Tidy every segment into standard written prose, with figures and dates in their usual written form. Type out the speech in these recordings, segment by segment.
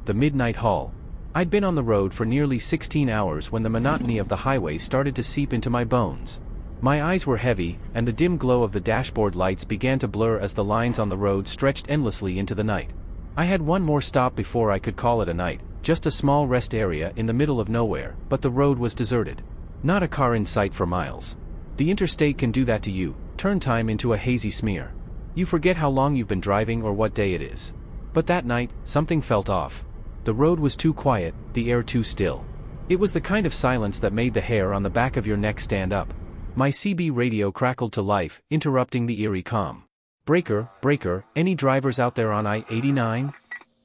the midnight haul. I'd been on the road for nearly 16 hours when the monotony of the highway started to seep into my bones. My eyes were heavy, and the dim glow of the dashboard lights began to blur as the lines on the road stretched endlessly into the night. I had one more stop before I could call it a night, just a small rest area in the middle of nowhere, but the road was deserted. Not a car in sight for miles. The interstate can do that to you, turn time into a hazy smear. You forget how long you've been driving or what day it is. But that night, something felt off. The road was too quiet, the air too still. It was the kind of silence that made the hair on the back of your neck stand up. My CB radio crackled to life, interrupting the eerie calm. "Breaker, breaker, any drivers out there on I-89?"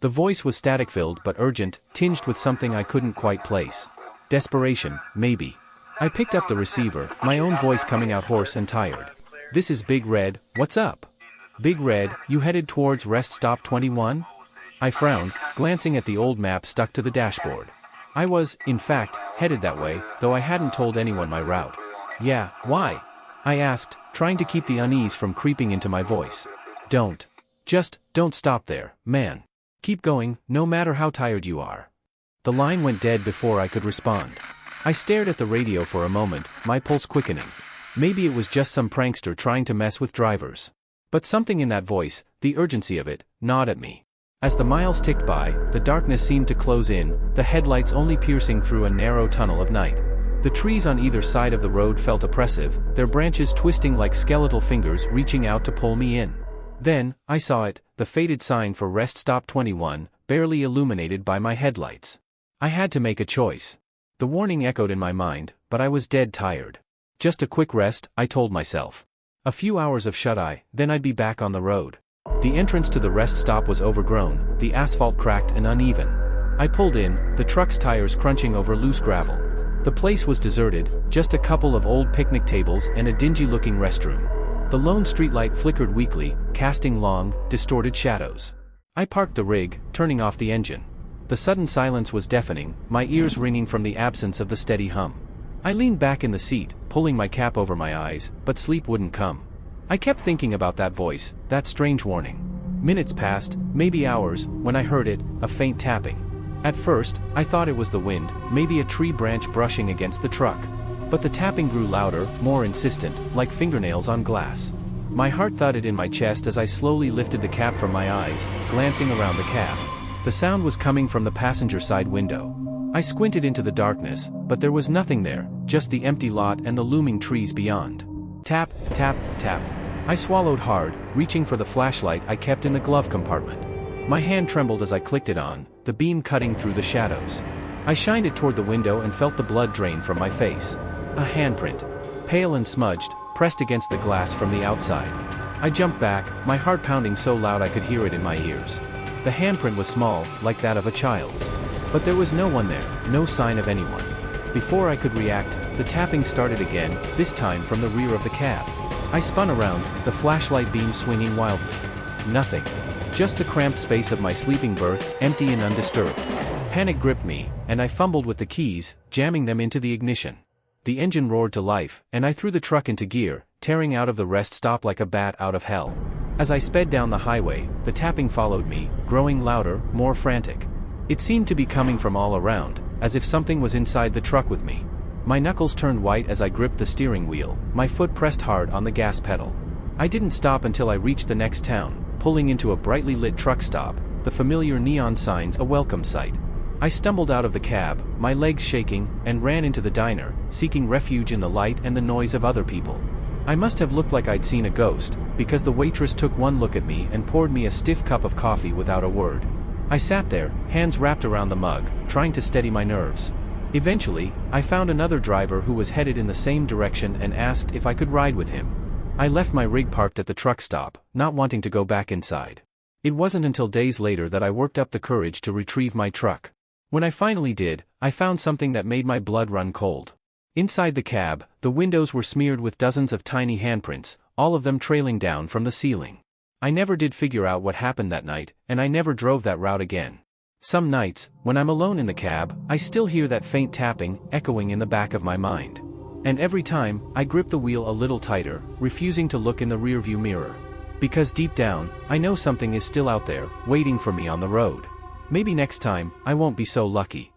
The voice was static-filled but urgent, tinged with something I couldn't quite place. Desperation, maybe. I picked up the receiver, my own voice coming out hoarse and tired. "This is Big Red, what's up?" "Big Red, you headed towards Rest Stop 21? I frowned, glancing at the old map stuck to the dashboard. I was, in fact, headed that way, though I hadn't told anyone my route. "Yeah, why?" I asked, trying to keep the unease from creeping into my voice. Don't stop there, man. Keep going, no matter how tired you are." The line went dead before I could respond. I stared at the radio for a moment, my pulse quickening. Maybe it was just some prankster trying to mess with drivers. But something in that voice, the urgency of it, gnawed at me. As the miles ticked by, the darkness seemed to close in, the headlights only piercing through a narrow tunnel of night. The trees on either side of the road felt oppressive, their branches twisting like skeletal fingers reaching out to pull me in. Then, I saw it, the faded sign for Rest Stop 21, barely illuminated by my headlights. I had to make a choice. The warning echoed in my mind, but I was dead tired. Just a quick rest, I told myself. A few hours of shut-eye, then I'd be back on the road. The entrance to the rest stop was overgrown, the asphalt cracked and uneven. I pulled in, the truck's tires crunching over loose gravel. The place was deserted, just a couple of old picnic tables and a dingy-looking restroom. The lone streetlight flickered weakly, casting long, distorted shadows. I parked the rig, turning off the engine. The sudden silence was deafening, my ears ringing from the absence of the steady hum. I leaned back in the seat, pulling my cap over my eyes, but sleep wouldn't come. I kept thinking about that voice, that strange warning. Minutes passed, maybe hours, when I heard it, a faint tapping. At first, I thought it was the wind, maybe a tree branch brushing against the truck. But the tapping grew louder, more insistent, like fingernails on glass. My heart thudded in my chest as I slowly lifted the cap from my eyes, glancing around the cab. The sound was coming from the passenger side window. I squinted into the darkness, but there was nothing there, just the empty lot and the looming trees beyond. Tap, tap, tap. I swallowed hard, reaching for the flashlight I kept in the glove compartment. My hand trembled as I clicked it on, the beam cutting through the shadows. I shined it toward the window and felt the blood drain from my face. A handprint. Pale and smudged, pressed against the glass from the outside. I jumped back, my heart pounding so loud I could hear it in my ears. The handprint was small, like that of a child's. But there was no one there, no sign of anyone. Before I could react, the tapping started again, this time from the rear of the cab. I spun around, the flashlight beam swinging wildly. Nothing. Just the cramped space of my sleeping berth, empty and undisturbed. Panic gripped me, and I fumbled with the keys, jamming them into the ignition. The engine roared to life, and I threw the truck into gear, tearing out of the rest stop like a bat out of hell. As I sped down the highway, the tapping followed me, growing louder, more frantic. It seemed to be coming from all around, as if something was inside the truck with me. My knuckles turned white as I gripped the steering wheel, my foot pressed hard on the gas pedal. I didn't stop until I reached the next town, pulling into a brightly lit truck stop, the familiar neon signs a welcome sight. I stumbled out of the cab, my legs shaking, and ran into the diner, seeking refuge in the light and the noise of other people. I must have looked like I'd seen a ghost, because the waitress took one look at me and poured me a stiff cup of coffee without a word. I sat there, hands wrapped around the mug, trying to steady my nerves. Eventually, I found another driver who was headed in the same direction and asked if I could ride with him. I left my rig parked at the truck stop, not wanting to go back inside. It wasn't until days later that I worked up the courage to retrieve my truck. When I finally did, I found something that made my blood run cold. Inside the cab, the windows were smeared with dozens of tiny handprints, all of them trailing down from the ceiling. I never did figure out what happened that night, and I never drove that route again. Some nights, when I'm alone in the cab, I still hear that faint tapping, echoing in the back of my mind. And every time, I grip the wheel a little tighter, refusing to look in the rearview mirror. Because deep down, I know something is still out there, waiting for me on the road. Maybe next time, I won't be so lucky.